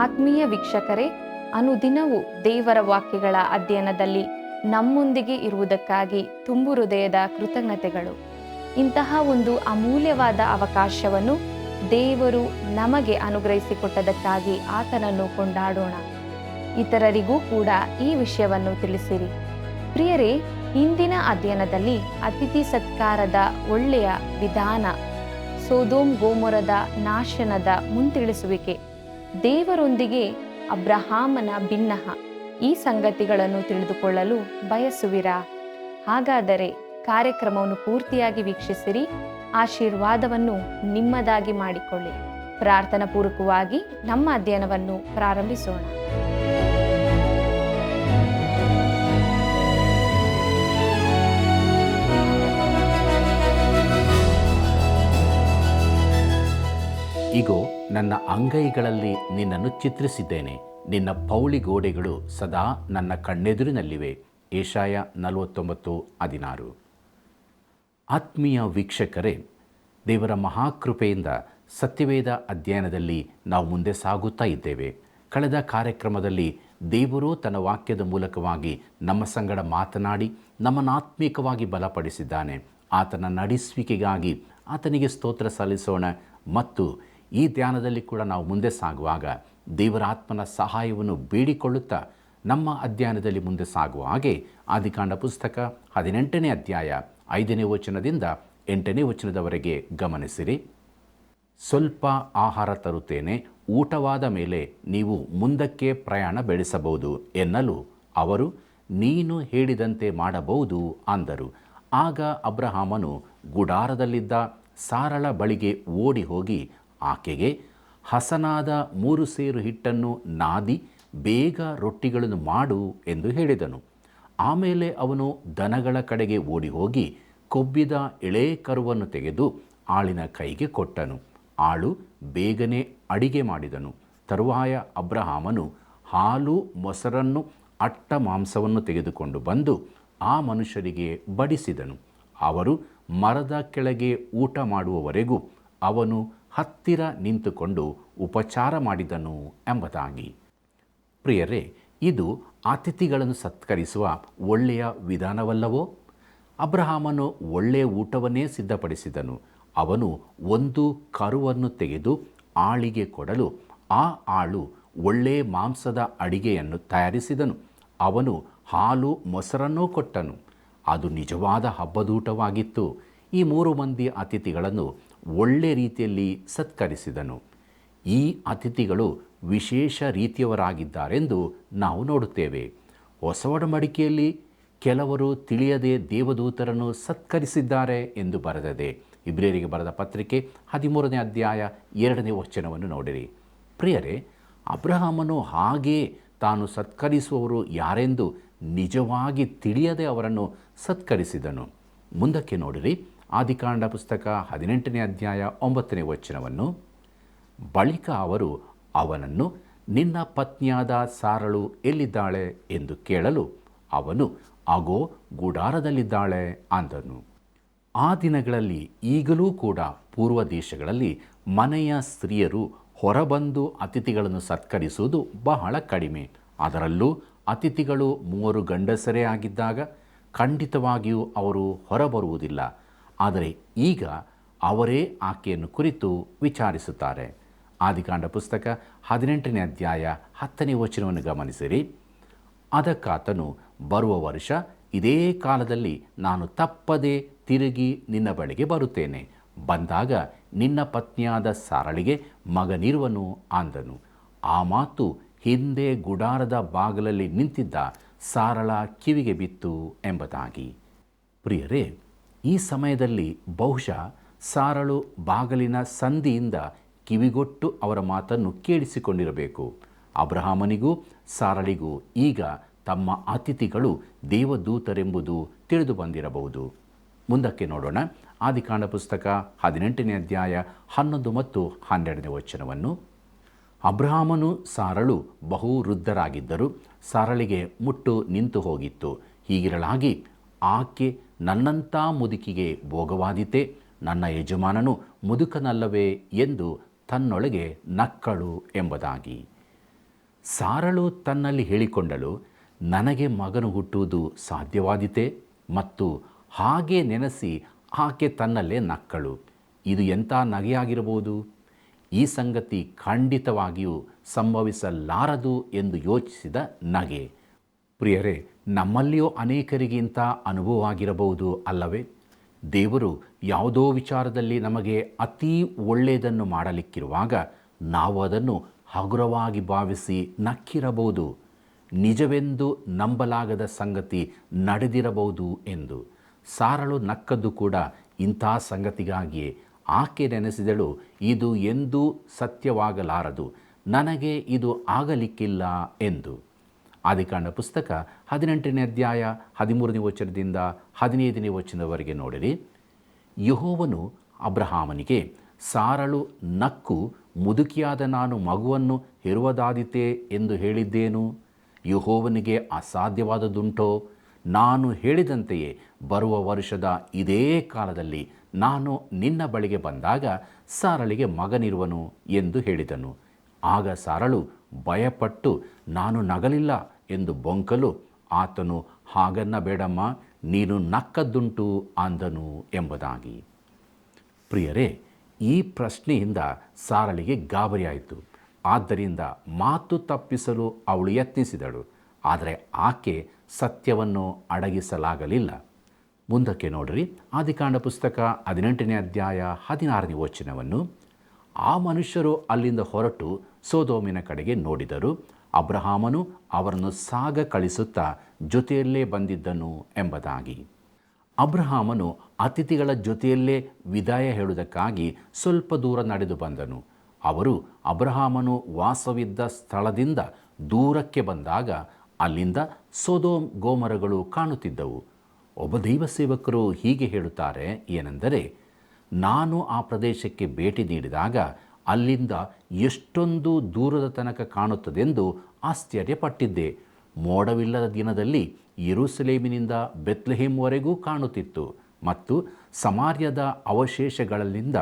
ಆತ್ಮೀಯ ವೀಕ್ಷಕರೇ, ಅನುದಿನವೂ ದೇವರ ವಾಕ್ಯಗಳ ಅಧ್ಯಯನದಲ್ಲಿ ನಮ್ಮೊಂದಿಗೆ ಇರುವುದಕ್ಕಾಗಿ ತುಂಬು ಹೃದಯದ ಕೃತಜ್ಞತೆಗಳು. ಇಂತಹ ಒಂದು ಅಮೂಲ್ಯವಾದ ಅವಕಾಶವನ್ನು ದೇವರು ನಮಗೆ ಅನುಗ್ರಹಿಸಿಕೊಟ್ಟದಕ್ಕಾಗಿ ಆತನನ್ನು ಕೊಂಡಾಡೋಣ. ಇತರರಿಗೂ ಕೂಡ ಈ ವಿಷಯವನ್ನು ತಿಳಿಸಿರಿ. ಪ್ರಿಯರೇ, ಇಂದಿನ ಅಧ್ಯಯನದಲ್ಲಿ ಅತಿಥಿ ಸತ್ಕಾರದ ಒಳ್ಳೆಯ ವಿಧಾನ, ಸೊದೋಮ್ ಗೋಮೊರದ ನಾಶನದ ಮುಂತಿಳಿಸುವಿಕೆ, ದೇವರೊಂದಿಗೆ ಅಬ್ರಹಾಮನ ಬಿನ್ನಹ, ಈ ಸಂಗತಿಗಳನ್ನು ತಿಳಿದುಕೊಳ್ಳಲು ಬಯಸುವಿರಾ? ಹಾಗಾದರೆ ಕಾರ್ಯಕ್ರಮವನ್ನು ಪೂರ್ತಿಯಾಗಿ ವೀಕ್ಷಿಸಿರಿ. ಆಶೀರ್ವಾದವನ್ನು ನಿಮ್ಮದಾಗಿ ಮಾಡಿಕೊಳ್ಳಿ. ಪ್ರಾರ್ಥನಾ ಪೂರ್ವಕವಾಗಿ ನಮ್ಮ ಅಧ್ಯಯನವನ್ನು ಪ್ರಾರಂಭಿಸೋಣ. ಇಗೋ, ನನ್ನ ಅಂಗೈಗಳಲ್ಲಿ ನಿನ್ನನ್ನು ಚಿತ್ರಿಸಿದ್ದೇನೆ, ನಿನ್ನ ಪೌಳಿ ಗೋಡೆಗಳು ಸದಾ ನನ್ನ ಕಣ್ಣೆದುರಿನಲ್ಲಿವೆ. ಏಷಾಯ 49:16. ಆತ್ಮೀಯ ವೀಕ್ಷಕರೇ, ದೇವರ ಮಹಾಕೃಪೆಯಿಂದ ಸತ್ಯವೇದ ಅಧ್ಯಯನದಲ್ಲಿ ನಾವು ಮುಂದೆ ಸಾಗುತ್ತಾ ಇದ್ದೇವೆ. ಕಳೆದ ಕಾರ್ಯಕ್ರಮದಲ್ಲಿ ದೇವರು ತನ್ನ ವಾಕ್ಯದ ಮೂಲಕವಾಗಿ ನಮ್ಮ ಸಂಗಡ ಮಾತನಾಡಿ ನಮ್ಮನ್ನು ಆತ್ಮೀಕವಾಗಿ ಬಲಪಡಿಸಿದ್ದಾನೆ. ಆತನ ನಡೆಸುವಿಕೆಗಾಗಿ ಆತನಿಗೆ ಸ್ತೋತ್ರ ಸಲ್ಲಿಸೋಣ. ಮತ್ತು ಈ ಧ್ಯಾನದಲ್ಲಿ ಕೂಡ ನಾವು ಮುಂದೆ ಸಾಗುವಾಗ ದೇವರ ಆತ್ಮನ ಸಹಾಯವನ್ನು ಬೇಡಿಕೊಳ್ಳುತ್ತಾ ನಮ್ಮ ಅಧ್ಯಯನದಲ್ಲಿ ಮುಂದೆ ಸಾಗುವ ಹಾಗೆ ಆದಿಕಾಂಡ ಪುಸ್ತಕ 18ನೇ ಅಧ್ಯಾಯ 5ನೇ ವಚನದಿಂದ 8ನೇ ವಚನದವರೆಗೆ ಗಮನಿಸಿರಿ. ಸ್ವಲ್ಪ ಆಹಾರ ತರುತ್ತೇನೆ, ಊಟವಾದ ಮೇಲೆ ನೀವು ಮುಂದಕ್ಕೆ ಪ್ರಯಾಣ ಬೆಳೆಸಬಹುದು ಎನ್ನಲು ಅವರು, ನೀನು ಹೇಳಿದಂತೆ ಮಾಡಬಹುದು ಅಂದರು. ಆಗ ಅಬ್ರಹಾಮನು ಗುಡಾರದಲ್ಲಿದ್ದ ಸಾರಳ ಬಳಿಗೆ ಓಡಿ ಹೋಗಿ ಆಕೆಗೆ, ಹಸನಾದ 3 ಸೇರು ಹಿಟ್ಟನ್ನು ನಾದಿ ಬೇಗ ರೊಟ್ಟಿಗಳನ್ನು ಮಾಡು ಎಂದು ಹೇಳಿದನು. ಆಮೇಲೆ ಅವನು ದನಗಳ ಕಡೆಗೆ ಓಡಿ ಹೋಗಿ ಕೊಬ್ಬಿದ ಎಳೆ ಕರುವನ್ನು ತೆಗೆದು ಆಳಿನ ಕೈಗೆ ಕೊಟ್ಟನು. ಆಳು ಬೇಗನೆ ಅಡಿಗೆ ಮಾಡಿದನು. ತರುವಾಯ ಅಬ್ರಹಾಮನು ಹಾಲು ಮೊಸರನ್ನು ಅಟ್ಟ ಮಾಂಸವನ್ನು ತೆಗೆದುಕೊಂಡು ಬಂದು ಆ ಮನುಷ್ಯರಿಗೆ ಬಡಿಸಿದನು. ಅವರು ಮರದ ಕೆಳಗೆ ಊಟ ಮಾಡುವವರೆಗೂ ಅವನು ಹತ್ತಿರ ನಿಂತುಕೊಂಡು ಉಪಚಾರ ಮಾಡಿದನು ಎಂಬುದಾಗಿ. ಪ್ರಿಯರೇ, ಇದು ಅತಿಥಿಗಳನ್ನು ಸತ್ಕರಿಸುವ ಒಳ್ಳೆಯ ವಿಧಾನವಲ್ಲವೋ? ಅಬ್ರಹಾಮನು ಒಳ್ಳೆಯ ಊಟವನ್ನೇ ಸಿದ್ಧಪಡಿಸಿದನು. ಅವನು ಒಂದು ಕರುವನ್ನು ತೆಗೆದು ಆಳಿಗೆ ಕೊಡಲು ಆ ಆಳು ಒಳ್ಳೆಯ ಮಾಂಸದ ಅಡಿಗೆಯನ್ನು ತಯಾರಿಸಿದನು. ಅವನು ಹಾಲು ಮೊಸರನ್ನೂ ಕೊಟ್ಟನು. ಅದು ನಿಜವಾದ ಹಬ್ಬದೂಟವಾಗಿತ್ತು. ಈ 3 ಮಂದಿ ಅತಿಥಿಗಳನ್ನು ಒಳ್ಳೆ ರೀತಿಯಲ್ಲಿ ಸತ್ಕರಿಸಿದನು. ಈ ಅತಿಥಿಗಳು ವಿಶೇಷ ರೀತಿಯವರಾಗಿದ್ದಾರೆಂದು ನಾವು ನೋಡುತ್ತೇವೆ. ಹೊಸ ಒಡಂಬಡಿಕೆಯಲ್ಲಿ ಕೆಲವರು ತಿಳಿಯದೆ ದೇವದೂತರನ್ನು ಸತ್ಕರಿಸಿದ್ದಾರೆ ಎಂದು ಬರೆದಿದೆ. ಇಬ್ರಿಯರಿಗೆ ಬರೆದ ಪತ್ರಿಕೆ 13ನೇ ಅಧ್ಯಾಯ 2ನೇ ವಚನವನ್ನು ನೋಡಿರಿ. ಪ್ರಿಯರೇ, ಅಬ್ರಹಾಮನು ಹಾಗೇ ತಾನು ಸತ್ಕರಿಸುವವರು ಯಾರೆಂದು ನಿಜವಾಗಿ ತಿಳಿಯದೆ ಅವರನ್ನು ಸತ್ಕರಿಸಿದನು. ಮುಂದಕ್ಕೆ ನೋಡಿರಿ. ಆದಿಕಾಂಡ ಪುಸ್ತಕ 18ನೇ ಅಧ್ಯಾಯ 9ನೇ ವಚನವನ್ನು. ಬಳಿಕ ಅವರು ಅವನನ್ನು, ನಿನ್ನ ಪತ್ನಿಯಾದ ಸಾರಳು ಎಲ್ಲಿದ್ದಾಳೆ ಎಂದು ಕೇಳಲು ಅವನು, ಆಗೋ ಗುಡಾರದಲ್ಲಿದ್ದಾಳೆ ಅಂದನು. ಆ ದಿನಗಳಲ್ಲಿ ಈಗಲೂ ಕೂಡ ಪೂರ್ವ ದೇಶಗಳಲ್ಲಿ ಮನೆಯ ಸ್ತ್ರೀಯರು ಹೊರಬಂದು ಅತಿಥಿಗಳನ್ನು ಸತ್ಕರಿಸುವುದು ಬಹಳ ಕಡಿಮೆ. ಅದರಲ್ಲೂ ಅತಿಥಿಗಳು 3 ಗಂಡಸರೇ ಆಗಿದ್ದಾಗ ಖಂಡಿತವಾಗಿಯೂ ಅವರು ಹೊರಬರುವುದಿಲ್ಲ. ಆದರೆ ಈಗ ಅವರೇ ಆಕೆಯನ್ನು ಕುರಿತು ವಿಚಾರಿಸುತ್ತಾರೆ. ಆದಿಕಾಂಡ ಪುಸ್ತಕ 18ನೇ ಅಧ್ಯಾಯ 10ನೇ ವಚನವನ್ನು ಗಮನಿಸಿರಿ. ಅದಕ್ಕಾತನು, ಬರುವ ವರ್ಷ ಇದೇ ಕಾಲದಲ್ಲಿ ನಾನು ತಪ್ಪದೆ ತಿರುಗಿ ನಿನ್ನ ಬಳಿಗೆ ಬರುತ್ತೇನೆ. ಬಂದಾಗ ನಿನ್ನ ಪತ್ನಿಯಾದ ಸಾರಳಿಗೆ ಮಗನಿರುವನು ಅಂದನು. ಆ ಮಾತು ಹಿಂದೆ ಗುಡಾರದ ಬಾಗಿಲಲ್ಲಿ ನಿಂತಿದ್ದ ಸಾರಳ ಕಿವಿಗೆ ಬಿತ್ತು ಎಂಬುದಾಗಿ. ಪ್ರಿಯರೇ, ಈ ಸಮಯದಲ್ಲಿ ಬಹುಶಃ ಸಾರಳು ಬಾಗಿಲಿನ ಸಂದಿಯಿಂದ ಕಿವಿಗೊಟ್ಟು ಅವರ ಮಾತನ್ನು ಕೇಳಿಸಿಕೊಂಡಿರಬೇಕು. ಅಬ್ರಹಾಮನಿಗೂ ಸಾರಳಿಗೂ ಈಗ ತಮ್ಮ ಅತಿಥಿಗಳು ದೇವದೂತರೆಂಬುದು ತಿಳಿದು ಬಂದಿರಬಹುದು. ಮುಂದಕ್ಕೆ ನೋಡೋಣ. ಆದಿಕಾಂಡ ಪುಸ್ತಕ 18ನೇ ಅಧ್ಯಾಯ 11 ಮತ್ತು 12ನೇ ವಚನವನ್ನು. ಅಬ್ರಹಾಮನು ಸಾರಳು ಬಹು ವೃದ್ಧರಾಗಿದ್ದರು. ಸಾರಳಿಗೆ ಮುಟ್ಟು ನಿಂತು ಹೋಗಿತ್ತು. ಹೀಗಿರಲಾಗಿ ಆಕೆ, ನನ್ನಂಥ ಮುದುಕಿಗೆ ಭೋಗವಾದೀತೆ, ನನ್ನ ಯಜಮಾನನು ಮುದುಕನಲ್ಲವೇ ಎಂದು ತನ್ನೊಳಗೆ ನಕ್ಕಳು ಎಂಬುದಾಗಿ. ಸಾರಳು ತನ್ನಲ್ಲಿ ಹೇಳಿಕೊಂಡಳು, ನನಗೆ ಮಗನು ಹುಟ್ಟುವುದು ಸಾಧ್ಯವಾದೀತೆ? ಮತ್ತು ಹಾಗೆ ನೆನೆಸಿ ಆಕೆ ತನ್ನಲ್ಲೇ ನಕ್ಕಳು. ಇದು ಎಂಥ ನಗೆಯಾಗಿರಬಹುದು? ಈ ಸಂಗತಿ ಖಂಡಿತವಾಗಿಯೂ ಸಂಭವಿಸಲಾರದು ಎಂದು ಯೋಚಿಸಿದ ನಗೆ. ಪ್ರಿಯರೇ, ನಮ್ಮಲ್ಲಿಯೂ ಅನೇಕರಿಗೆ ಇಂಥ ಅನುಭವವಾಗಿರಬಹುದು ಅಲ್ಲವೇ? ದೇವರು ಯಾವುದೋ ವಿಚಾರದಲ್ಲಿ ನಮಗೆ ಅತೀ ಒಳ್ಳೆಯದನ್ನು ಮಾಡಲಿಕ್ಕಿರುವಾಗ ನಾವು ಅದನ್ನು ಹಗುರವಾಗಿ ಭಾವಿಸಿ ನಕ್ಕಿರಬಹುದು. ನಿಜವೆಂದು ನಂಬಲಾಗದ ಸಂಗತಿ ನಡೆದಿರಬಹುದು ಎಂದು. ಸಾರಳು ನಕ್ಕದ್ದು ಕೂಡ ಇಂಥ ಸಂಗತಿಗಾಗಿಯೇ. ಆಕೆ ನೆನೆಸಿದಳು, ಇದು ಎಂದೂ ಸತ್ಯವಾಗಲಾರದು, ನನಗೆ ಇದು ಆಗಲಿಕ್ಕಿಲ್ಲ ಎಂದು. ಆದಿಕಾಂಡ ಪುಸ್ತಕ 18ನೇ ಅಧ್ಯಾಯ 13ನೇ ವಚನದಿಂದ 15ನೇ ವಚನದವರೆಗೆ ನೋಡಿರಿ. ಯೆಹೋವನು ಅಬ್ರಹಾಮನಿಗೆ, ಸಾರಳು ನಕ್ಕು, ಮುದುಕಿಯಾದ ನಾನು ಮಗುವನ್ನು ಹೆರುವುದಾದೀತೆ ಎಂದು ಹೇಳಿದ್ದೇನು? ಯೆಹೋವನಿಗೆ ಅಸಾಧ್ಯವಾದದುಂಟೋ? ನಾನು ಹೇಳಿದಂತೆಯೇ ಬರುವ ವರ್ಷದ ಇದೇ ಕಾಲದಲ್ಲಿ ನಾನು ನಿನ್ನ ಬಳಿಗೆ ಬಂದಾಗ ಸಾರಳಿಗೆ ಮಗನಿರುವನು ಎಂದು ಹೇಳಿದನು. ಆಗ ಸಾರಳು ಭಯಪಟ್ಟು ನಾನು ನಗಲಿಲ್ಲ ಎಂದು ಬೊಂಕಲು ಆತನು, ಹಾಗನ್ನ ಬೇಡಮ್ಮ, ನೀನು ನಕ್ಕದ್ದುಂಟು ಅಂದನು ಎಂಬುದಾಗಿ. ಪ್ರಿಯರೇ, ಈ ಪ್ರಶ್ನೆಯಿಂದ ಸಾರಳಿಗೆ ಗಾಬರಿಯಾಯಿತು. ಆದ್ದರಿಂದ ಮಾತು ತಪ್ಪಿಸಲು ಅವಳು ಯತ್ನಿಸಿದಳು. ಆದರೆ ಆಕೆ ಸತ್ಯವನ್ನು ಅಡಗಿಸಲಾಗಲಿಲ್ಲ. ಮುಂದಕ್ಕೆ ನೋಡಿರಿ. ಆದಿಕಾಂಡ ಪುಸ್ತಕ 18ನೇ ಅಧ್ಯಾಯ 16ನೇ ವಚನವನ್ನು. ಆ ಮನುಷ್ಯರು ಅಲ್ಲಿಂದ ಹೊರಟು ಸೊದೋಮಿನ ಕಡೆಗೆ ನೋಡಿದರು. ಅಬ್ರಹಾಮನು ಅವರನ್ನು ಸಾಗ ಕಳಿಸುತ್ತಾ ಜೊತೆಯಲ್ಲೇ ಬಂದಿದ್ದನು ಎಂಬುದಾಗಿ. ಅಬ್ರಹಾಮನು ಅತಿಥಿಗಳ ಜೊತೆಯಲ್ಲೇ ವಿದಾಯ ಹೇಳುವುದಕ್ಕಾಗಿ ಸ್ವಲ್ಪ ದೂರ ನಡೆದು ಬಂದನು. ಅವರು ಅಬ್ರಹಾಮನು ವಾಸವಿದ್ದ ಸ್ಥಳದಿಂದ ದೂರಕ್ಕೆ ಬಂದಾಗ ಅಲ್ಲಿಂದ ಸೊದೋಮ್ ಗೋಮರಗಳು ಕಾಣುತ್ತಿದ್ದವು. ಒಬ್ಬ ದೈವ ಸೇವಕರು ಹೀಗೆ ಹೇಳುತ್ತಾರೆ, ಏನೆಂದರೆ, ನಾನು ಆ ಪ್ರದೇಶಕ್ಕೆ ಭೇಟಿ ನೀಡಿದಾಗ ಅಲ್ಲಿಂದ ಎಷ್ಟೊಂದು ದೂರದ ತನಕ ಕಾಣುತ್ತದೆಂದು ಆಶ್ಚರ್ಯಪಟ್ಟಿದ್ದೆ. ಮೋಡವಿಲ್ಲದ ದಿನದಲ್ಲಿ ಯೆರೂಸಲೇಮಿನಿಂದ ಬೆತ್ಲೆಹೇಮ್ವರೆಗೂ ಕಾಣುತ್ತಿತ್ತು ಮತ್ತು ಸಮಾರ್ಯದ ಅವಶೇಷಗಳಲ್ಲಿಂದ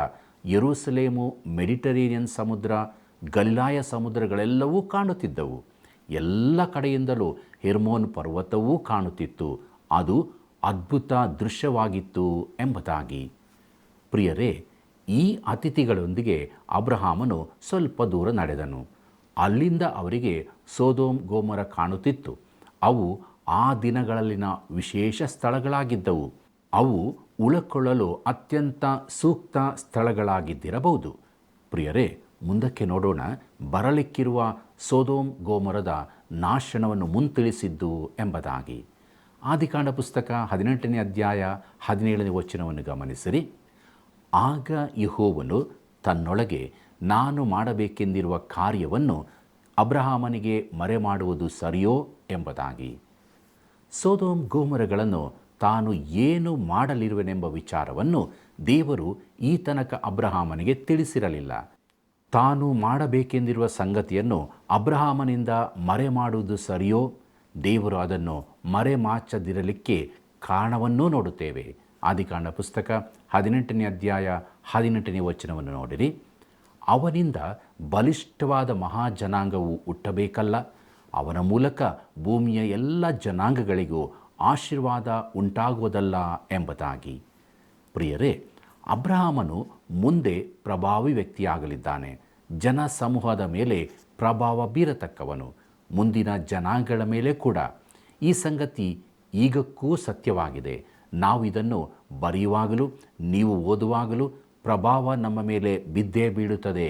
ಯೆರೂಸಲೇಮು, ಮೆಡಿಟರೇನಿಯನ್ ಸಮುದ್ರ, ಗಲಿಲಾಯ ಸಮುದ್ರಗಳೆಲ್ಲವೂ ಕಾಣುತ್ತಿದ್ದವು. ಎಲ್ಲ ಕಡೆಯಿಂದಲೂ ಹೆರ್ಮೋನ್ ಪರ್ವತವೂ ಕಾಣುತ್ತಿತ್ತು. ಅದು ಅದ್ಭುತ ದೃಶ್ಯವಾಗಿತ್ತು ಎಂಬುದಾಗಿ. ಪ್ರಿಯರೇ, ಈ ಅತಿಥಿಗಳೊಂದಿಗೆ ಅಬ್ರಹಾಮನು ಸ್ವಲ್ಪ ದೂರ ನಡೆದನು. ಅಲ್ಲಿಂದ ಅವರಿಗೆ ಸೊದೋಮ್ ಗೋಮರ ಕಾಣುತ್ತಿತ್ತು. ಅವು ಆ ದಿನಗಳಲ್ಲಿನ ವಿಶೇಷ ಸ್ಥಳಗಳಾಗಿದ್ದವು. ಅವು ಉಳಕೊಳ್ಳಲು ಅತ್ಯಂತ ಸೂಕ್ತ ಸ್ಥಳಗಳಾಗಿದ್ದಿರಬಹುದು. ಪ್ರಿಯರೇ, ಮುಂದಕ್ಕೆ ನೋಡೋಣ. ಬರಲಿಕ್ಕಿರುವ ಸೊದೋಮ್ ಗೋಮರದ ನಾಶನವನ್ನು ಮುಂತಿಳಿಸಿದ್ದು ಎಂಬುದಾಗಿ. ಆದಿಕಾಂಡ ಪುಸ್ತಕ 18ನೇ ಅಧ್ಯಾಯ 17ನೇ ವಚನವನ್ನು ಗಮನಿಸಿರಿ. ಆಗ ಯೆಹೋವನು ತನ್ನೊಳಗೆ, ನಾನು ಮಾಡಬೇಕೆಂದಿರುವ ಕಾರ್ಯವನ್ನು ಅಬ್ರಹಾಮನಿಗೆ ಮರೆಮಾಡುವುದು ಸರಿಯೋ ಎಂಬುದಾಗಿ. ಸೊದೋಮ್ ಗೋಮರಗಳನ್ನು ತಾನು ಏನು ಮಾಡಲಿರುವೆನೆಂಬ ವಿಚಾರವನ್ನು ದೇವರು ಈ ತನಕ ಅಬ್ರಹಾಮನಿಗೆ ತಿಳಿಸಿರಲಿಲ್ಲ. ತಾನು ಮಾಡಬೇಕೆಂದಿರುವ ಸಂಗತಿಯನ್ನು ಅಬ್ರಹಾಮನಿಂದ ಮರೆಮಾಡುವುದು ಸರಿಯೋ? ದೇವರು ಅದನ್ನು ಮರೆಮಾಚದಿರಲಿಕ್ಕೆ ಕಾರಣವನ್ನೂ ನೋಡುತ್ತೇವೆ. ಆದಿಕಾಂಡ ಪುಸ್ತಕ 18ನೇ ಅಧ್ಯಾಯ 18ನೇ ವಚನವನ್ನು ನೋಡಿರಿ. ಅವನಿಂದ ಬಲಿಷ್ಠವಾದ ಮಹಾಜನಾಂಗವು ಹುಟ್ಟಬೇಕಲ್ಲ, ಅವನ ಮೂಲಕ ಭೂಮಿಯ ಎಲ್ಲ ಜನಾಂಗಗಳಿಗೂ ಆಶೀರ್ವಾದ ಉಂಟಾಗುವುದಲ್ಲ ಎಂಬುದಾಗಿ. ಪ್ರಿಯರೇ, ಅಬ್ರಹಾಮನು ಮುಂದೆ ಪ್ರಭಾವಿ ವ್ಯಕ್ತಿಯಾಗಲಿದ್ದಾನೆ. ಜನ ಸಮೂಹದ ಮೇಲೆ ಪ್ರಭಾವ ಬೀರತಕ್ಕವನು, ಮುಂದಿನ ಜನಾಂಗಗಳ ಮೇಲೆ ಕೂಡ. ಈ ಸಂಗತಿ ಈಗಕ್ಕೂ ಸತ್ಯವಾಗಿದೆ. ನಾವು ಇದನ್ನು ಬರೆಯುವಾಗಲೂ ನೀವು ಓದುವಾಗಲೂ ಪ್ರಭಾವ ನಮ್ಮ ಮೇಲೆ ಬಿದ್ದೇ ಬೀಳುತ್ತದೆ.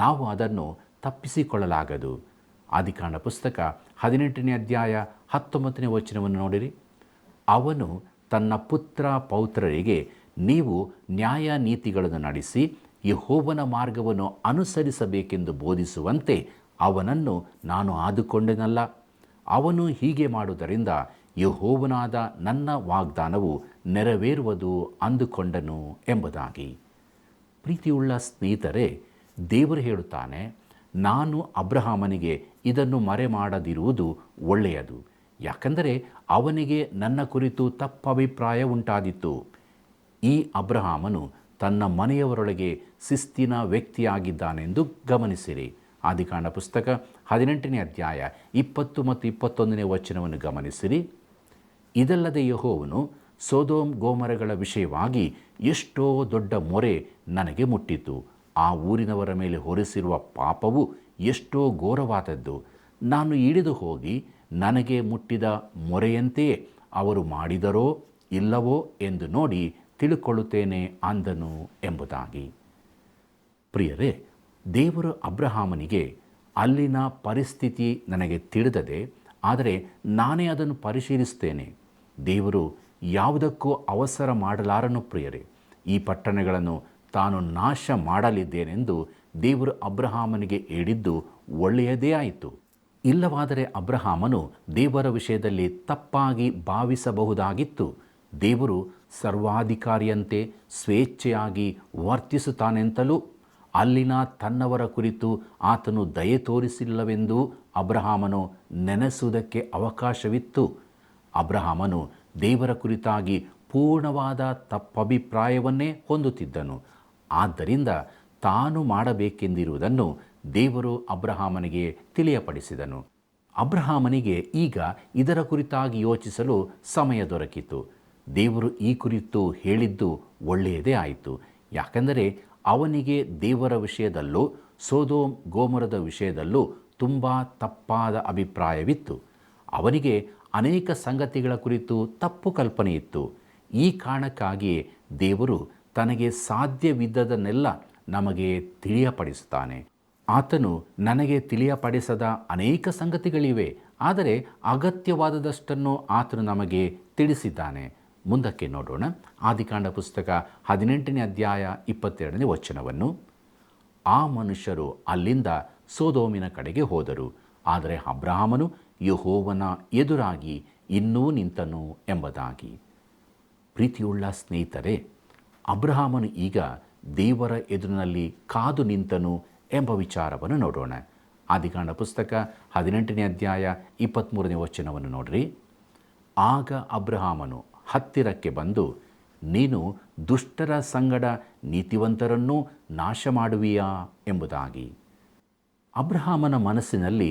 ನಾವು ಅದನ್ನು ತಪ್ಪಿಸಿಕೊಳ್ಳಲಾಗದು. ಆದಿಕಾಂಡ ಪುಸ್ತಕ 18ನೇ ಅಧ್ಯಾಯ 19ನೇ ವಚನವನ್ನು ನೋಡಿರಿ. ಅವನು ತನ್ನ ಪುತ್ರ ಪೌತ್ರರಿಗೆ, ನೀವು ನ್ಯಾಯ ನೀತಿಗಳನ್ನು ನಡೆಸಿ ಯೆಹೋವನ ಮಾರ್ಗವನ್ನು ಅನುಸರಿಸಬೇಕೆಂದು ಬೋಧಿಸುವಂತೆ ಅವನನ್ನು ನಾನು ಆದುಕೊಂಡೆನಲ್ಲ. ಅವನು ಹೀಗೆ ಮಾಡುವುದರಿಂದ ಯೆಹೋವನಾದ ನನ್ನ ವಾಗ್ದಾನವು ನೆರವೇರುವುದು ಅಂದುಕೊಂಡನು ಎಂಬುದಾಗಿ. ಪ್ರೀತಿಯುಳ್ಳ ಸ್ನೇಹಿತರೆ, ದೇವರು ಹೇಳುತ್ತಾನೆ, ನಾನು ಅಬ್ರಹಾಮನಿಗೆ ಇದನ್ನು ಮರೆಮಾಡದಿರುವುದು ಒಳ್ಳೆಯದು. ಯಾಕಂದರೆ ಅವನಿಗೆ ನನ್ನ ಕುರಿತು ತಪ್ಪಭಿಪ್ರಾಯ ಉಂಟಾದಿತ್ತು. ಈ ಅಬ್ರಹಾಮನು ತನ್ನ ಮನೆಯವರೊಳಗೆ ಶಿಸ್ತಿನ ವ್ಯಕ್ತಿಯಾಗಿದ್ದಾನೆಂದು ಗಮನಿಸಿರಿ. ಆದಿಕಾಂಡ ಪುಸ್ತಕ 18ನೇ ಅಧ್ಯಾಯ 20 ಮತ್ತು 21ನೇ ವಚನವನ್ನು ಗಮನಿಸಿರಿ. ಇದಲ್ಲದೆ ಯೆಹೋವನು ಸೊದೋಮ್ ಗೋಮರಗಳ ವಿಷಯವಾಗಿ ಎಷ್ಟೋ ದೊಡ್ಡ ಮೊರೆ ನನಗೆ ಮುಟ್ಟಿತು. ಆ ಊರಿನವರ ಮೇಲೆ ಹೊರಿಸಿರುವ ಪಾಪವು ಎಷ್ಟೋ ಘೋರವಾದದ್ದು. ನಾನು ಇಳಿದು ಹೋಗಿ ನನಗೆ ಮುಟ್ಟಿದ ಮೊರೆಯಂತೆಯೇ ಅವರು ಮಾಡಿದರೋ ಇಲ್ಲವೋ ಎಂದು ನೋಡಿ ತಿಳುಕೊಳ್ಳುತ್ತೇನೆ ಅಂದನು ಎಂಬುದಾಗಿ. ಪ್ರಿಯರೇ, ದೇವರು ಅಬ್ರಹಾಮನಿಗೆ ಅಲ್ಲಿನ ಪರಿಸ್ಥಿತಿ ನನಗೆ ತಿಳಿದದೆ, ಆದರೆ ನಾನೇ ಅದನ್ನು ಪರಿಶೀಲಿಸ್ತೇನೆ. ದೇವರು ಯಾವುದಕ್ಕೂ ಅವಸರ ಮಾಡಲಾರನು. ಪ್ರಿಯರೇ, ಈ ಪಟ್ಟಣಗಳನ್ನು ತಾನು ನಾಶ ಮಾಡಲಿದ್ದೇನೆಂದು ದೇವರು ಅಬ್ರಹಾಮನಿಗೆ ಹೇಳಿದ್ದು ಒಳ್ಳೆಯದೇ ಆಯಿತು. ಇಲ್ಲವಾದರೆ ಅಬ್ರಹಾಮನು ದೇವರ ವಿಷಯದಲ್ಲಿ ತಪ್ಪಾಗಿ ಭಾವಿಸಬಹುದಾಗಿತ್ತು. ದೇವರು ಸರ್ವಾಧಿಕಾರಿಯಂತೆ ಸ್ವೇಚ್ಛೆಯಾಗಿ ವರ್ತಿಸುತ್ತಾನೆಂತಲೂ ಅಲ್ಲಿನ ತನ್ನವರ ಕುರಿತು ಆತನು ದಯೆ ತೋರಿಸಿಲ್ಲವೆಂದು ಅಬ್ರಹಾಮನು ನೆನೆಸುವುದಕ್ಕೆ ಅವಕಾಶವಿತ್ತು. ಅಬ್ರಹಾಮನು ದೇವರ ಕುರಿತಾಗಿ ಪೂರ್ಣವಾದ ತಪ್ಪಭಿಪ್ರಾಯವನ್ನೇ ಹೊಂದುತ್ತಿದ್ದನು. ಆದ್ದರಿಂದ ತಾನು ಮಾಡಬೇಕೆಂದಿರುವುದನ್ನು ದೇವರು ಅಬ್ರಹಾಮನಿಗೆ ತಿಳಿಯಪಡಿಸಿದನು. ಅಬ್ರಹಾಮನಿಗೆ ಈಗ ಇದರ ಕುರಿತಾಗಿ ಯೋಚಿಸಲು ಸಮಯ ದೊರಕಿತು. ದೇವರು ಈ ಕುರಿತು ಹೇಳಿದ್ದು ಒಳ್ಳೆಯದೇ ಆಯಿತು. ಯಾಕೆಂದರೆ ಅವನಿಗೆ ದೇವರ ವಿಷಯದಲ್ಲೂ ಸೊದೋಮ್ ಗೋಮರದ ವಿಷಯದಲ್ಲೂ ತುಂಬ ತಪ್ಪಾದ ಅಭಿಪ್ರಾಯವಿತ್ತು. ಅವನಿಗೆ ಅನೇಕ ಸಂಗತಿಗಳ ಕುರಿತು ತಪ್ಪು ಕಲ್ಪನೆ ಇತ್ತು. ಈ ಕಾರಣಕ್ಕಾಗಿಯೇ ದೇವರು ತನಗೆ ಸಾಧ್ಯವಿದ್ದದನ್ನೆಲ್ಲ ನಮಗೆ ತಿಳಿಯಪಡಿಸುತ್ತಾನೆ. ಆತನು ನನಗೆ ತಿಳಿಯಪಡಿಸದ ಅನೇಕ ಸಂಗತಿಗಳಿವೆ, ಆದರೆ ಅಗತ್ಯವಾದದಷ್ಟನ್ನು ಆತನು ನಮಗೆ ತಿಳಿಸಿದ್ದಾನೆ. ಮುಂದಕ್ಕೆ ನೋಡೋಣ. ಆದಿಕಾಂಡ ಪುಸ್ತಕ 18ನೇ ಅಧ್ಯಾಯ 22ನೇ ವಚನವನ್ನು. ಆ ಮನುಷ್ಯರು ಅಲ್ಲಿಂದ ಸೊದೋಮಿನ ಕಡೆಗೆ ಹೋದರು, ಆದರೆ ಅಬ್ರಹಾಮನು ಯೆಹೋವನ ಎದುರಾಗಿ ಇನ್ನೂ ನಿಂತನು ಎಂಬುದಾಗಿ. ಪ್ರೀತಿಯುಳ್ಳ ಸ್ನೇಹಿತರೆ, ಅಬ್ರಹಾಮನು ಈಗ ದೇವರ ಎದುರಿನಲ್ಲಿ ಕಾದು ನಿಂತನು ಎಂಬ ವಿಚಾರವನ್ನು ನೋಡೋಣ. ಆದಿಕಾಂಡ ಪುಸ್ತಕ 18ನೇ ಅಧ್ಯಾಯ 23ನೇ ವಚನವನ್ನು ನೋಡ್ರಿ. ಆಗ ಅಬ್ರಹಾಮನು ಹತ್ತಿರಕ್ಕೆ ಬಂದು, ನೀನು ದುಷ್ಟರ ಸಂಗಡ ನೀತಿವಂತರನ್ನೂ ನಾಶ ಮಾಡುವಿಯಾ ಎಂಬುದಾಗಿ. ಅಬ್ರಹಾಮನ ಮನಸ್ಸಿನಲ್ಲಿ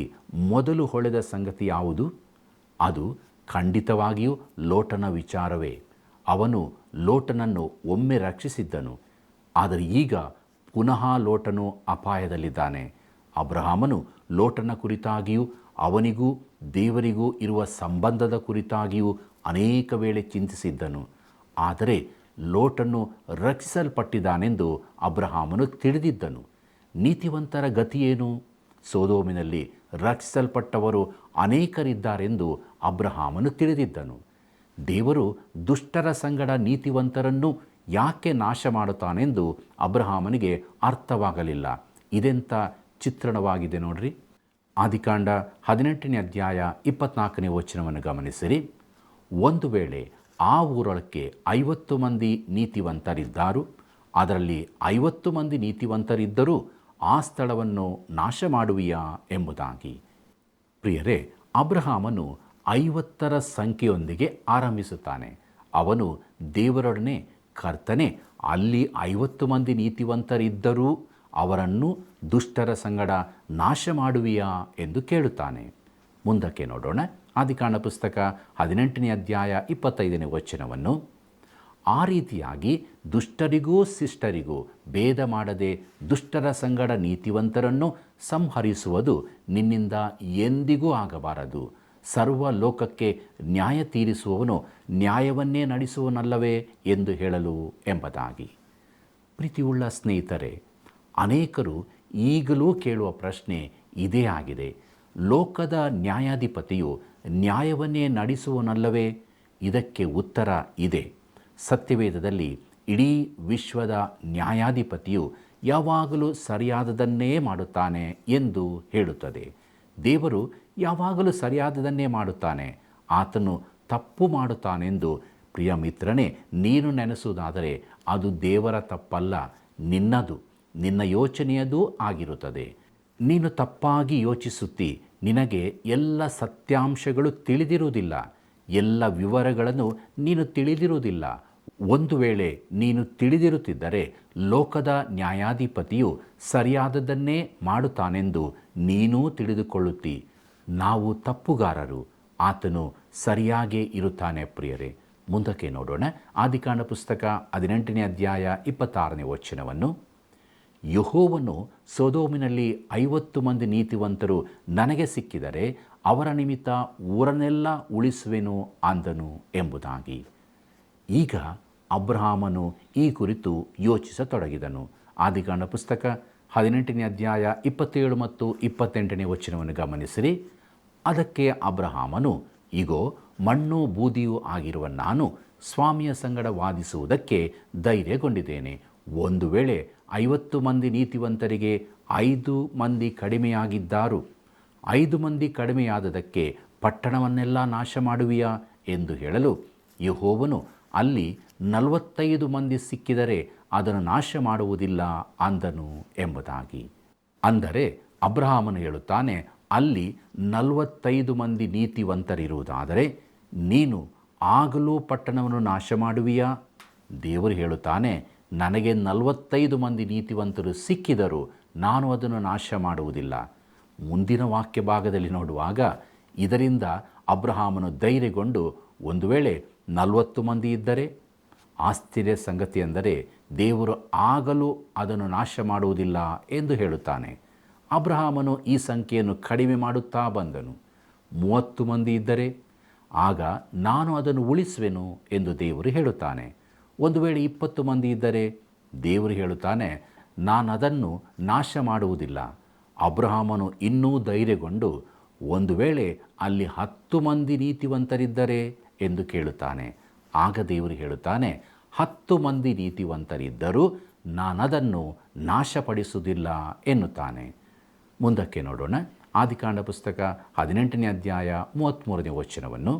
ಮೊದಲು ಹೊಳೆದ ಸಂಗತಿ ಯಾವುದು? ಅದು ಖಂಡಿತವಾಗಿಯೂ ಲೋಟನ ವಿಚಾರವೇ. ಅವನು ಲೋಟನನ್ನು ಒಮ್ಮೆ ರಕ್ಷಿಸಿದ್ದನು, ಆದರೆ ಈಗ ಪುನಃ ಲೋಟನು ಅಪಾಯದಲ್ಲಿದ್ದಾನೆ. ಅಬ್ರಹಾಮನು ಲೋಟನ ಕುರಿತಾಗಿಯೂ ಅವನಿಗೂ ದೇವರಿಗೂ ಇರುವ ಸಂಬಂಧದ ಕುರಿತಾಗಿಯೂ ಅನೇಕ ವೇಳೆ ಚಿಂತಿಸಿದ್ದನು. ಆದರೆ ಲೋಟನು ರಕ್ಷಿಸಲ್ಪಟ್ಟಿದ್ದಾನೆಂದು ಅಬ್ರಹಾಮನು ತಿಳಿದಿದ್ದನು. ನೀತಿವಂತರ ಗತಿಯೇನು? ಸೊದೋಮಿನಲ್ಲಿ ರಕ್ಷಿಸಲ್ಪಟ್ಟವರು ಅನೇಕರಿದ್ದಾರೆಂದು ಅಬ್ರಹಾಮನು ತಿಳಿದಿದ್ದನು. ದೇವರು ದುಷ್ಟರ ಸಂಗಡ ನೀತಿವಂತರನ್ನು ಯಾಕೆ ನಾಶ ಮಾಡುತ್ತಾನೆಂದು ಅಬ್ರಹಾಮನಿಗೆ ಅರ್ಥವಾಗಲಿಲ್ಲ. ಇದೆಂಥ ಚಿತ್ರಣವಾಗಿದೆ ನೋಡ್ರಿ. ಆದಿಕಾಂಡ 18ನೇ ಅಧ್ಯಾಯ 24ನೇ ವಚನವನ್ನು ಗಮನಿಸಿರಿ. ಒಂದು ವೇಳೆ ಆ ಊರೊಳಕ್ಕೆ 50 ಮಂದಿ ನೀತಿವಂತರಿದ್ದಾರು, ಅದರಲ್ಲಿ 50 ಮಂದಿ ನೀತಿವಂತರಿದ್ದರೂ ಆ ಸ್ಥಳವನ್ನು ನಾಶ ಮಾಡುವಿಯಾ ಎಂಬುದಾಗಿ. ಪ್ರಿಯರೇ, ಅಬ್ರಹಾಮನು 50ರ ಸಂಖ್ಯೆಯೊಂದಿಗೆ ಆರಂಭಿಸುತ್ತಾನೆ. ಅವನು ದೇವರೊಡನೆ, ಕರ್ತನೇ, ಅಲ್ಲಿ 50 ಮಂದಿ ನೀತಿವಂತರಿದ್ದರೂ ಅವರನ್ನು ದುಷ್ಟರ ಸಂಗಡ ನಾಶ ಮಾಡುವಿಯಾ ಎಂದು ಕೇಳುತ್ತಾನೆ. ಮುಂದಕ್ಕೆ ನೋಡೋಣ. ಆದಿಕಾಂಡ ಪುಸ್ತಕ 18ನೇ ಅಧ್ಯಾಯ 25ನೇ ವಚನವನ್ನು. ಆ ರೀತಿಯಾಗಿ ದುಷ್ಟರಿಗೂ ಶಿಷ್ಟರಿಗೂ ಭೇದ ಮಾಡದೆ ದುಷ್ಟರ ಸಂಗಡ ನೀತಿವಂತರನ್ನು ಸಂಹರಿಸುವುದು ನಿನ್ನಿಂದ ಎಂದಿಗೂ ಆಗಬಾರದು. ಸರ್ವ ಲೋಕಕ್ಕೆ ನ್ಯಾಯ ತೀರಿಸುವವನು ನ್ಯಾಯವನ್ನೇ ನಡೆಸುವನಲ್ಲವೇ ಎಂದು ಹೇಳಲು ಎಂಬುದಾಗಿ. ಪ್ರೀತಿಯುಳ್ಳ ಸ್ನೇಹಿತರೆ, ಅನೇಕರು ಈಗಲೂ ಕೇಳುವ ಪ್ರಶ್ನೆ ಇದೇ ಆಗಿದೆ. ಲೋಕದ ನ್ಯಾಯಾಧಿಪತಿಯು ನ್ಯಾಯವನ್ನೇ ನಡೆಸುವನಲ್ಲವೇ? ಇದಕ್ಕೆ ಉತ್ತರ ಇದೆ. ಸತ್ಯವೇದದಲ್ಲಿ ಇಡೀ ವಿಶ್ವದ ನ್ಯಾಯಾಧಿಪತಿಯು ಯಾವಾಗಲೂ ಸರಿಯಾದದನ್ನೇ ಮಾಡುತ್ತಾನೆ ಎಂದು ಹೇಳುತ್ತದೆ. ದೇವರು ಯಾವಾಗಲೂ ಸರಿಯಾದದನ್ನೇ ಮಾಡುತ್ತಾನೆ. ಆತನು ತಪ್ಪು ಮಾಡುತ್ತಾನೆಂದು ಪ್ರಿಯ ಮಿತ್ರನೇ ನೀನು ನೆನೆಸುವುದಾದರೆ ಅದು ದೇವರ ತಪ್ಪಲ್ಲ, ನಿನ್ನದು, ನಿನ್ನ ಯೋಚನೆಯದೂ ಆಗಿರುತ್ತದೆ. ನೀನು ತಪ್ಪಾಗಿ ಯೋಚಿಸುತ್ತಿ. ನಿನಗೆ ಎಲ್ಲ ಸತ್ಯಾಂಶಗಳು ತಿಳಿದಿರುವುದಿಲ್ಲ, ಎಲ್ಲ ವಿವರಗಳನ್ನು ನೀನು ತಿಳಿದಿರುವುದಿಲ್ಲ. ಒಂದು ವೇಳೆ ನೀನು ತಿಳಿದಿರುತ್ತಿದ್ದರೆ ಲೋಕದ ನ್ಯಾಯಾಧಿಪತಿಯು ಸರಿಯಾದದ್ದನ್ನೇ ಮಾಡುತ್ತಾನೆಂದು ನೀನೂ ತಿಳಿದುಕೊಳ್ಳುತ್ತಿ. ನಾವು ತಪ್ಪುಗಾರರು, ಆತನು ಸರಿಯಾಗೇ ಇರುತ್ತಾನೆ. ಪ್ರಿಯರೇ, ಮುಂದಕ್ಕೆ ನೋಡೋಣ. ಆದಿಕಾಂಡ ಪುಸ್ತಕ 18ನೇ ಅಧ್ಯಾಯ 26ನೇ ವಚನವನ್ನು. ಯೆಹೋವನು ಸೊದೋಮಿನಲ್ಲಿ 50 ಮಂದಿ ನೀತಿವಂತರು ನನಗೆ ಸಿಕ್ಕಿದರೆ ಅವರ ನಿಮಿತ್ತ ಊರನ್ನೆಲ್ಲ ಉಳಿಸುವೆನು ಅಂದನು ಎಂಬುದಾಗಿ. ಈಗ ಅಬ್ರಹಾಮನು ಈ ಕುರಿತು ಯೋಚಿಸತೊಡಗಿದನು. ಆದಿಕಾಂಡ ಪುಸ್ತಕ 18ನೇ ಅಧ್ಯಾಯ 27 ಮತ್ತು 28ನೇ ವಚನವನ್ನು ಗಮನಿಸಿರಿ. ಅದಕ್ಕೆ ಅಬ್ರಹಾಮನು, ಇಗೋ, ಮಣ್ಣು ಬೂದಿಯೂ ಆಗಿರುವ ನಾನು ಸ್ವಾಮಿಯ ಸಂಗಡ ವಾದಿಸುವುದಕ್ಕೆ ಧೈರ್ಯಗೊಂಡಿದ್ದೇನೆ. ಒಂದು ವೇಳೆ 50 ಮಂದಿ ನೀತಿವಂತರಿಗೆ 5 ಮಂದಿ ಕಡಿಮೆಯಾಗಿದ್ದಾರು, 5 ಮಂದಿ ಕಡಿಮೆಯಾದದಕ್ಕೆ ಪಟ್ಟಣವನ್ನೆಲ್ಲ ನಾಶ ಮಾಡುವಿಯಾ ಎಂದು ಹೇಳಲು, ಯೆಹೋವನು, ಅಲ್ಲಿ 45 ಮಂದಿ ಸಿಕ್ಕಿದರೆ ಅದನ್ನು ನಾಶ ಮಾಡುವುದಿಲ್ಲ ಅಂದನು ಎಂಬುದಾಗಿ. ಅಂದರೆ ಅಬ್ರಹಾಮನು ಹೇಳುತ್ತಾನೆ, ಅಲ್ಲಿ 45 ಮಂದಿ ನೀತಿವಂತರಿರುವುದಾದರೆ ನೀನು ಆಗಲೂ ಪಟ್ಟಣವನ್ನು ನಾಶ ಮಾಡುವಿಯಾ? ದೇವರು ಹೇಳುತ್ತಾನೆ, ನನಗೆ 45 ಮಂದಿ ನೀತಿವಂತರು ಸಿಕ್ಕಿದರೂ ನಾನು ಅದನ್ನು ನಾಶ ಮಾಡುವುದಿಲ್ಲ. ಮುಂದಿನ ವಾಕ್ಯ ಭಾಗದಲ್ಲಿ ನೋಡುವಾಗ ಇದರಿಂದ ಅಬ್ರಹಾಮನು ಧೈರ್ಯಗೊಂಡು, ಒಂದು ವೇಳೆ 40 ಮಂದಿ ಇದ್ದರೆ, ಆಶ್ಚರ್ಯ ಸಂಗತಿ ಎಂದರೆ ದೇವರು ಆಗಲೂ ಅದನ್ನು ನಾಶ ಮಾಡುವುದಿಲ್ಲ ಎಂದು ಹೇಳುತ್ತಾನೆ. ಅಬ್ರಹಾಮನು ಈ ಸಂಖ್ಯೆಯನ್ನು ಕಡಿಮೆ ಮಾಡುತ್ತಾ ಬಂದನು. 30 ಮಂದಿ ಇದ್ದರೆ ಆಗ ನಾನು ಅದನ್ನು ಉಳಿಸುವೆನು ಎಂದು ದೇವರು ಹೇಳುತ್ತಾನೆ. ಒಂದು ವೇಳೆ 20 ಮಂದಿ ಇದ್ದರೆ ದೇವರು ಹೇಳುತ್ತಾನೆ, ನಾನು ಅದನ್ನು ನಾಶ ಮಾಡುವುದಿಲ್ಲ. ಅಬ್ರಹಾಮನು ಇನ್ನೂ ಧೈರ್ಯಗೊಂಡು, ಒಂದು ವೇಳೆ ಅಲ್ಲಿ 10 ಮಂದಿ ನೀತಿವಂತರಿದ್ದರೆ ಎಂದು ಕೇಳುತ್ತಾನೆ. ಆಗ ದೇವರು ಹೇಳುತ್ತಾನೆ, 10 ಮಂದಿ ನೀತಿವಂತರಿದ್ದರೂ ನಾನದನ್ನು ನಾಶಪಡಿಸುವುದಿಲ್ಲ ಎನ್ನುತ್ತಾನೆ. ಮುಂದಕ್ಕೆ ನೋಡೋಣ. ಆದಿಕಾಂಡ ಪುಸ್ತಕ 18ನೇ ಅಧ್ಯಾಯ 33ನೇ ವಚನವನ್ನು.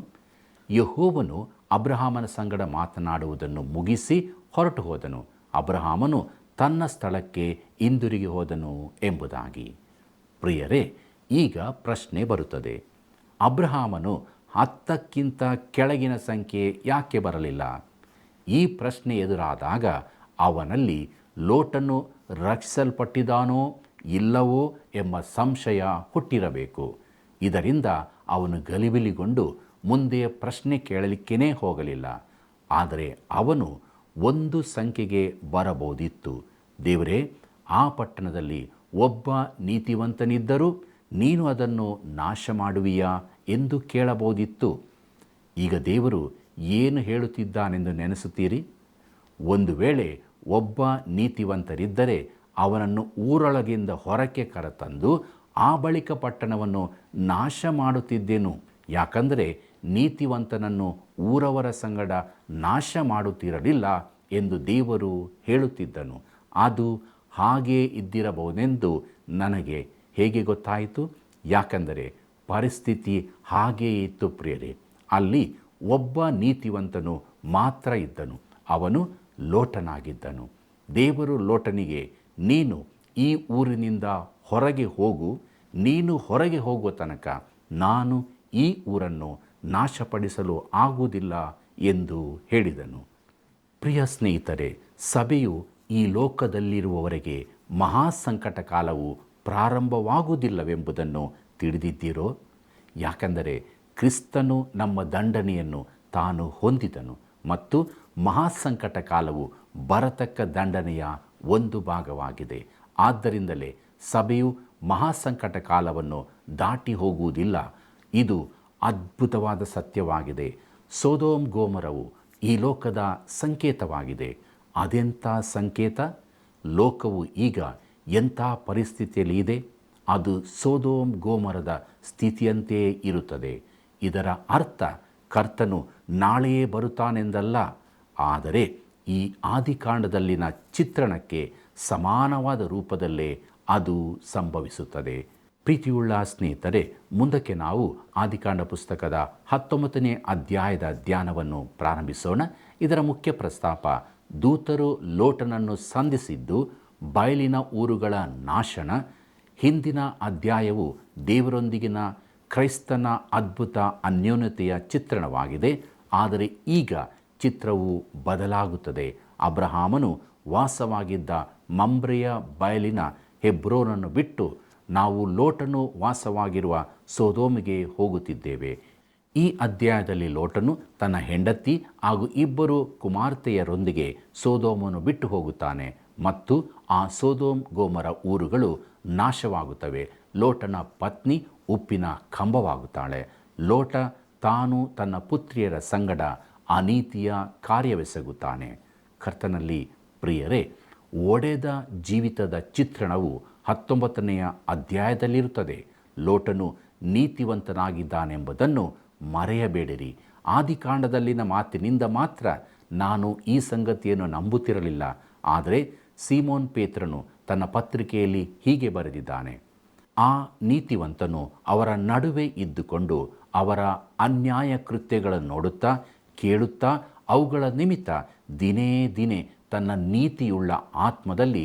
ಯೆಹೋವನು ಅಬ್ರಹಾಮನ ಸಂಗಡ ಮಾತನಾಡುವುದನ್ನು ಮುಗಿಸಿ ಹೊರಟು ಹೋದನು. ಅಬ್ರಹಾಮನು ತನ್ನ ಸ್ಥಳಕ್ಕೆ ಹಿಂದಿರುಗಿ ಹೋದನು ಎಂಬುದಾಗಿ. ಪ್ರಿಯರೇ, ಈಗ ಪ್ರಶ್ನೆ ಬರುತ್ತದೆ, ಅಬ್ರಹಾಮನು 10ಕ್ಕಿಂತ ಕೆಳಗಿನ ಸಂಖ್ಯೆ ಯಾಕೆ ಬರಲಿಲ್ಲ? ಈ ಪ್ರಶ್ನೆ ಎದುರಾದಾಗ ಅವನಲ್ಲಿ ಲೋಟನು ರಕ್ಷಿಸಲ್ಪಟ್ಟಿದ್ದಾನೋ ಇಲ್ಲವೋ ಎಂಬ ಸಂಶಯ ಹುಟ್ಟಿರಬೇಕು. ಇದರಿಂದ ಅವನು ಗಲಿಬಿಲಿಗೊಂಡು ಮುಂದೆ ಪ್ರಶ್ನೆ ಕೇಳಲಿಕ್ಕೇ ಹೋಗಲಿಲ್ಲ. ಆದರೆ ಅವನು ಒಂದು ಸಂಖ್ಯೆಗೆ ಬರಬಹುದಿತ್ತು. ದೇವರೇ, ಆ ಪಟ್ಟಣದಲ್ಲಿ ಒಬ್ಬ ನೀತಿವಂತನಿದ್ದರೂ ನೀನು ಅದನ್ನು ನಾಶ ಮಾಡುವಿಯಾ ಎಂದು ಕೇಳಬಹುದಿತ್ತು. ಈಗ ದೇವರು ಏನು ಹೇಳುತ್ತಿದ್ದಾನೆಂದು ನೆನೆಸುತ್ತೀರಿ? ಒಂದು ವೇಳೆ ಒಬ್ಬ ನೀತಿವಂತರಿದ್ದರೆ ಅವನನ್ನು ಊರೊಳಗಿಂದ ಹೊರಕ್ಕೆ ಕರೆತಂದು ಆ ಬಳಿಕ ಪಟ್ಟಣವನ್ನು ನಾಶ ಮಾಡುತ್ತಿದ್ದೆನು. ಯಾಕಂದರೆ ನೀತಿವಂತನನ್ನು ಊರವರ ಸಂಗಡ ನಾಶ ಮಾಡುತ್ತಿರಲಿಲ್ಲ ಎಂದು ದೇವರು ಹೇಳುತ್ತಿದ್ದನು. ಅದು ಹಾಗೇ ಇದ್ದಿರಬಹುದೆಂದು ನನಗೆ ಹೇಗೆ ಗೊತ್ತಾಯಿತು? ಯಾಕಂದರೆ ಪರಿಸ್ಥಿತಿ ಹಾಗೇ ಇತ್ತು. ಪ್ರಿಯರೇ, ಅಲ್ಲಿ ಒಬ್ಬ ನೀತಿವಂತನು ಮಾತ್ರ ಇದ್ದನು. ಅವನು ಲೋಟನಾಗಿದ್ದನು. ದೇವರು ಲೋಟನಿಗೆ, ನೀನು ಈ ಊರಿನಿಂದ ಹೊರಗೆ ಹೋಗು, ನೀನು ಹೊರಗೆ ಹೋಗುವ ತನಕ ನಾನು ಈ ಊರನ್ನು ನಾಶಪಡಿಸಲು ಆಗುವುದಿಲ್ಲ ಎಂದು ಹೇಳಿದನು. ಪ್ರಿಯ ಸ್ನೇಹಿತರೆ, ಸಭೆಯು ಈ ಲೋಕದಲ್ಲಿರುವವರೆಗೆ ಮಹಾಸಂಕಟ ಕಾಲವು ಪ್ರಾರಂಭವಾಗುವುದಿಲ್ಲವೆಂಬುದನ್ನು ತಿಳಿದಿದ್ದೀರೋ? ಯಾಕಂದರೆ ಕ್ರಿಸ್ತನು ನಮ್ಮ ದಂಡನೆಯನ್ನು ತಾನು ಹೊಂದಿದನು ಮತ್ತು ಮಹಾಸಂಕಟ ಕಾಲವು ಬರತಕ್ಕ ದಂಡನೆಯ ಒಂದು ಭಾಗವಾಗಿದೆ. ಆದ್ದರಿಂದಲೇ ಸಭೆಯು ಮಹಾಸಂಕಟ ಕಾಲವನ್ನು ದಾಟಿ ಹೋಗುವುದಿಲ್ಲ. ಇದು ಅದ್ಭುತವಾದ ಸತ್ಯವಾಗಿದೆ. ಸೊದೋಮ್ ಗೋಮರವು ಈ ಲೋಕದ ಸಂಕೇತವಾಗಿದೆ. ಅದೆಂಥ ಸಂಕೇತ! ಲೋಕವು ಈಗ ಎಂಥ ಪರಿಸ್ಥಿತಿಯಲ್ಲಿ ಇದೆ, ಅದು ಸೊದೋಮ್ ಗೋಮರದ ಸ್ಥಿತಿಯಂತೆಯೇ ಇರುತ್ತದೆ. ಇದರ ಅರ್ಥ ಕರ್ತನು ನಾಳೆಯೇ ಬರುತ್ತಾನೆಂದಲ್ಲ, ಆದರೆ ಈ ಆದಿಕಾಂಡದಲ್ಲಿನ ಚಿತ್ರಣಕ್ಕೆ ಸಮಾನವಾದ ರೂಪದಲ್ಲೇ ಅದು ಸಂಭವಿಸುತ್ತದೆ. ಪ್ರೀತಿಯುಳ್ಳ ಸ್ನೇಹಿತರೆ, ಮುಂದಕ್ಕೆ ನಾವು ಆದಿಕಾಂಡ ಪುಸ್ತಕದ 19ನೇ ಅಧ್ಯಾಯದ ಧ್ಯಾನವನ್ನು ಪ್ರಾರಂಭಿಸೋಣ. ಇದರ ಮುಖ್ಯ ಪ್ರಸ್ತಾಪ, ದೂತರು ಲೋಟನನ್ನು ಸಂಧಿಸಿದ್ದು ಬಯಲಿನ ಊರುಗಳ ನಾಶನ. ಹಿಂದಿನ ಅಧ್ಯಾಯವು ದೇವರೊಂದಿಗಿನ ಕ್ರೈಸ್ತನ ಅದ್ಭುತ ಅನ್ಯೋನ್ಯತೆಯ ಚಿತ್ರಣವಾಗಿದೆ. ಆದರೆ ಈಗ ಚಿತ್ರವು ಬದಲಾಗುತ್ತದೆ. ಅಬ್ರಹಾಮನು ವಾಸವಾಗಿದ್ದ ಮಮ್ರೆಯ ಬಯಲಿನ ಹೆಬ್ರೋನನ್ನು ಬಿಟ್ಟು ನಾವು ಲೋಟನು ವಾಸವಾಗಿರುವ ಸೊದೋಮಿಗೆ ಹೋಗುತ್ತಿದ್ದೇವೆ. ಈ ಅಧ್ಯಾಯದಲ್ಲಿ ಲೋಟನು ತನ್ನ ಹೆಂಡತಿ ಹಾಗೂ 2 ಕುಮಾರ್ತೆಯರೊಂದಿಗೆ ಸೊದೋಮನ್ನು ಬಿಟ್ಟು ಹೋಗುತ್ತಾನೆ ಮತ್ತು ಆ ಸೊದೋಮ್ ಗೋಮರ ಊರುಗಳು ನಾಶವಾಗುತ್ತವೆ. ಲೋಟನ ಪತ್ನಿ ಉಪ್ಪಿನ ಕಂಬವಾಗುತ್ತಾಳೆ. ಲೋಟ ತಾನು ತನ್ನ ಪುತ್ರಿಯರ ಸಂಗಡ ಅನೀತಿಯ ಕಾರ್ಯವೆಸಗುತ್ತಾನೆ. ಕರ್ತನಲ್ಲಿ ಪ್ರಿಯರೇ, ಒಡೆದ ಜೀವಿತದ ಚಿತ್ರಣವು 19ನೇ ಅಧ್ಯಾಯದಲ್ಲಿರುತ್ತದೆ. ಲೋಟನು ನೀತಿವಂತನಾಗಿದ್ದಾನೆಂಬುದನ್ನು ಮರೆಯಬೇಡಿರಿ. ಆದಿಕಾಂಡದಲ್ಲಿನ ಮಾತಿನಿಂದ ಮಾತ್ರ ನಾನು ಈ ಸಂಗತಿಯನ್ನು ನಂಬುತ್ತಿರಲಿಲ್ಲ. ಆದರೆ ಸೀಮೋನ್ ಪೇತ್ರನು ತನ್ನ ಪತ್ರಿಕೆಯಲ್ಲಿ ಹೀಗೆ ಬರೆದಿದ್ದಾನೆ: ಆ ನೀತಿವಂತನು ಅವರ ನಡುವೆ ಇದ್ದುಕೊಂಡು ಅವರ ಅನ್ಯಾಯ ಕೃತ್ಯಗಳನ್ನು ನೋಡುತ್ತಾ ಕೇಳುತ್ತಾ ಅವುಗಳ ನಿಮಿತ್ತ ದಿನೇ ದಿನೇ ತನ್ನ ನೀತಿಯುಳ್ಳ ಆತ್ಮದಲ್ಲಿ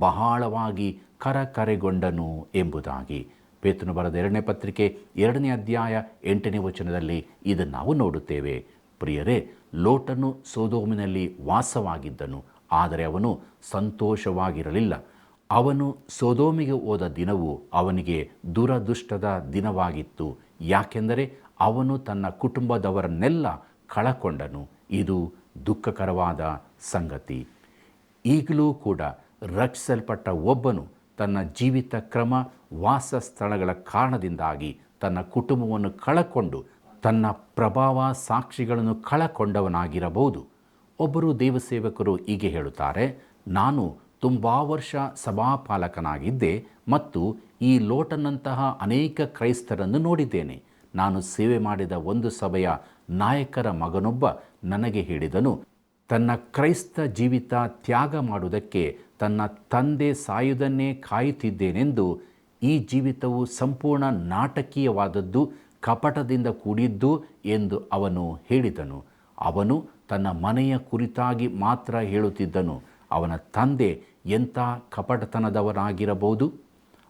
ಬಹಳವಾಗಿ ಕರಕರೆಗೊಂಡನು ಎಂಬುದಾಗಿ. ಪೇತ್ರನು ಬರೆದ 2ನೇ ಪತ್ರಿಕೆ 2ನೇ ಅಧ್ಯಾಯ 8ನೇ ವಚನದಲ್ಲಿ ಇದನ್ನು ನಾವು ನೋಡುತ್ತೇವೆ. ಪ್ರಿಯರೇ, ಲೋಟನು ಸೊದೋಮಿನಲ್ಲಿ ವಾಸವಾಗಿದ್ದನು, ಆದರೆ ಅವನು ಸಂತೋಷವಾಗಿರಲಿಲ್ಲ. ಅವನು ಸೊದೋಮಿಗೆ ಹೋದ ದಿನವು ಅವನಿಗೆ ದುರದೃಷ್ಟದ ದಿನವಾಗಿತ್ತು. ಯಾಕೆಂದರೆ ಅವನು ತನ್ನ ಕುಟುಂಬದವರನ್ನೆಲ್ಲ ಕಳಕೊಂಡನು. ಇದು ದುಃಖಕರವಾದ ಸಂಗತಿ. ಈಗಲೂ ಕೂಡ ರಕ್ಷಿಸಲ್ಪಟ್ಟ ಒಬ್ಬನು ತನ್ನ ಜೀವಿತ ಕ್ರಮ, ವಾಸಸ್ಥಳಗಳ ಕಾರಣದಿಂದಾಗಿ ತನ್ನ ಕುಟುಂಬವನ್ನು ಕಳಕೊಂಡು ತನ್ನ ಪ್ರಭಾವ ಸಾಕ್ಷಿಗಳನ್ನು ಕಳಕೊಂಡವನಾಗಿರಬಹುದು. ಒಬ್ಬರು ದೇವಸೇವಕರು ಹೀಗೆ ಹೇಳುತ್ತಾರೆ: ನಾನು ತುಂಬ ವರ್ಷ ಸಭಾಪಾಲಕನಾಗಿದ್ದೆ ಮತ್ತು ಈ ಲೋಟನಂತಹ ಅನೇಕ ಕ್ರೈಸ್ತರನ್ನು ನೋಡಿದ್ದೇನೆ. ನಾನು ಸೇವೆ ಮಾಡಿದ ಒಂದು ಸಭೆಯ ನಾಯಕರ ಮಗನೊಬ್ಬ ನನಗೆ ಹೇಳಿದನು, ತನ್ನ ಕ್ರೈಸ್ತ ಜೀವಿತ ತ್ಯಾಗ ಮಾಡುವುದಕ್ಕೆ ತನ್ನ ತಂದೆ ಸಾಯುವುದನ್ನೇ ಕಾಯುತ್ತಿದ್ದೇನೆಂದು. ಈ ಜೀವಿತವು ಸಂಪೂರ್ಣ ನಾಟಕೀಯವಾದದ್ದು, ಕಪಟದಿಂದ ಕೂಡಿದ್ದು ಎಂದು ಅವನು ಹೇಳಿದನು. ಅವನು ತನ್ನ ಮನೆಯ ಕುರಿತಾಗಿ ಮಾತ್ರ ಹೇಳುತ್ತಿದ್ದನು. ಅವನ ತಂದೆ ಎಂಥ ಕಪಟತನದವನಾಗಿರಬಹುದು.